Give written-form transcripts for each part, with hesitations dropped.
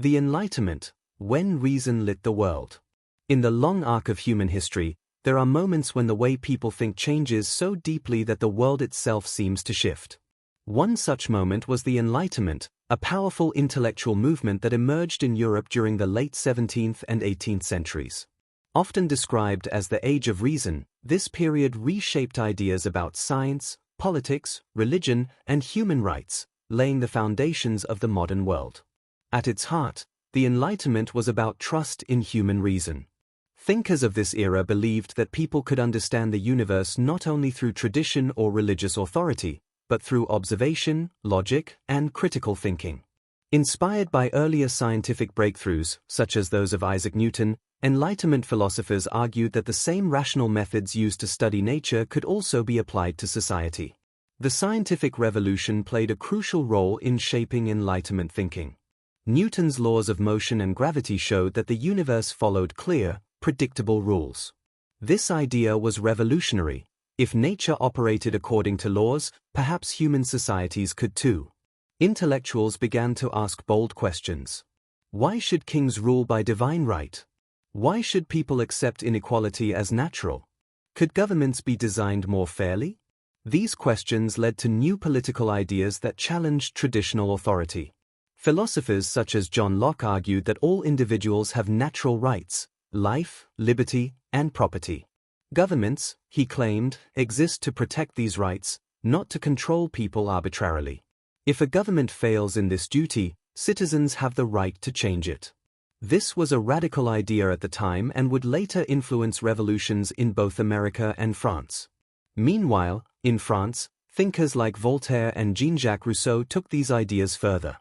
The Enlightenment, when reason lit the world. In the long arc of human history, there are moments when the way people think changes so deeply that the world itself seems to shift. One such moment was the Enlightenment, a powerful intellectual movement that emerged in Europe during the late 17th and 18th centuries. Often described as the Age of Reason, this period reshaped ideas about science, politics, religion, and human rights, laying the foundations of the modern world. At its heart, the Enlightenment was about trust in human reason. Thinkers of this era believed that people could understand the universe not only through tradition or religious authority, but through observation, logic, and critical thinking. Inspired by earlier scientific breakthroughs, such as those of Isaac Newton, Enlightenment philosophers argued that the same rational methods used to study nature could also be applied to society. The scientific revolution played a crucial role in shaping Enlightenment thinking. Newton's laws of motion and gravity showed that the universe followed clear, predictable rules. This idea was revolutionary. If nature operated according to laws, perhaps human societies could too. Intellectuals began to ask bold questions. Why should kings rule by divine right? Why should people accept inequality as natural? Could governments be designed more fairly? These questions led to new political ideas that challenged traditional authority. Philosophers such as John Locke argued that all individuals have natural rights: life, liberty, and property. Governments, he claimed, exist to protect these rights, not to control people arbitrarily. If a government fails in this duty, citizens have the right to change it. This was a radical idea at the time and would later influence revolutions in both America and France. Meanwhile, in France, thinkers like Voltaire and Jean-Jacques Rousseau took these ideas further.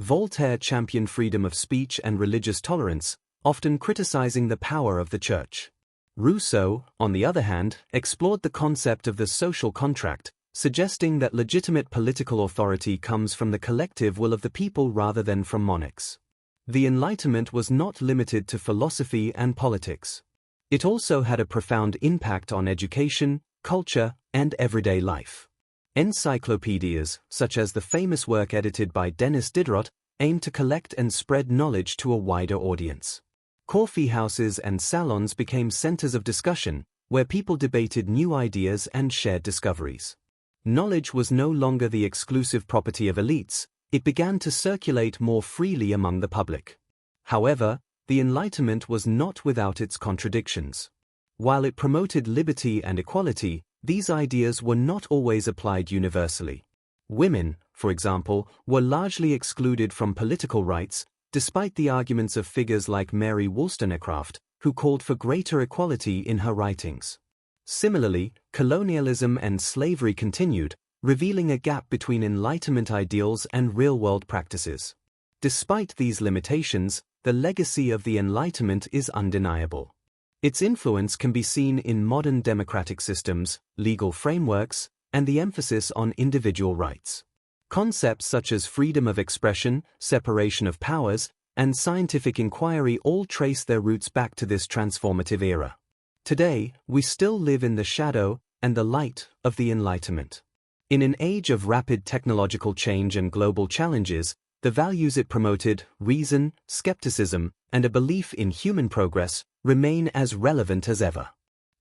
Voltaire championed freedom of speech and religious tolerance, often criticizing the power of the church. Rousseau, on the other hand, explored the concept of the social contract, suggesting that legitimate political authority comes from the collective will of the people rather than from monarchs. The Enlightenment was not limited to philosophy and politics. It also had a profound impact on education, culture, and everyday life. Encyclopedias, such as the famous work edited by Denis Diderot, aimed to collect and spread knowledge to a wider audience. Coffee houses and salons became centers of discussion, where people debated new ideas and shared discoveries. Knowledge was no longer the exclusive property of elites, it began to circulate more freely among the public. However, the Enlightenment was not without its contradictions. While it promoted liberty and equality, these ideas were not always applied universally. Women, for example, were largely excluded from political rights, despite the arguments of figures like Mary Wollstonecraft, who called for greater equality in her writings. Similarly, colonialism and slavery continued, revealing a gap between Enlightenment ideals and real-world practices. Despite these limitations, the legacy of the Enlightenment is undeniable. Its influence can be seen in modern democratic systems, legal frameworks, and the emphasis on individual rights. Concepts such as freedom of expression, separation of powers, and scientific inquiry all trace their roots back to this transformative era. Today, we still live in the shadow and the light of the Enlightenment. In an age of rapid technological change and global challenges, the values it promoted, reason, skepticism, and a belief in human progress, remain as relevant as ever.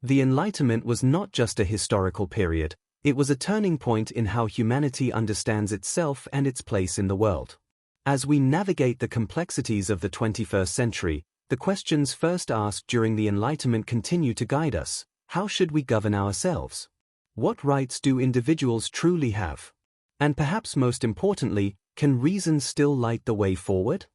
The Enlightenment was not just a historical period, it was a turning point in how humanity understands itself and its place in the world. As we navigate the complexities of the 21st century, the questions first asked during the Enlightenment continue to guide us. How should we govern ourselves? What rights do individuals truly have? And perhaps most importantly, can reason still light the way forward?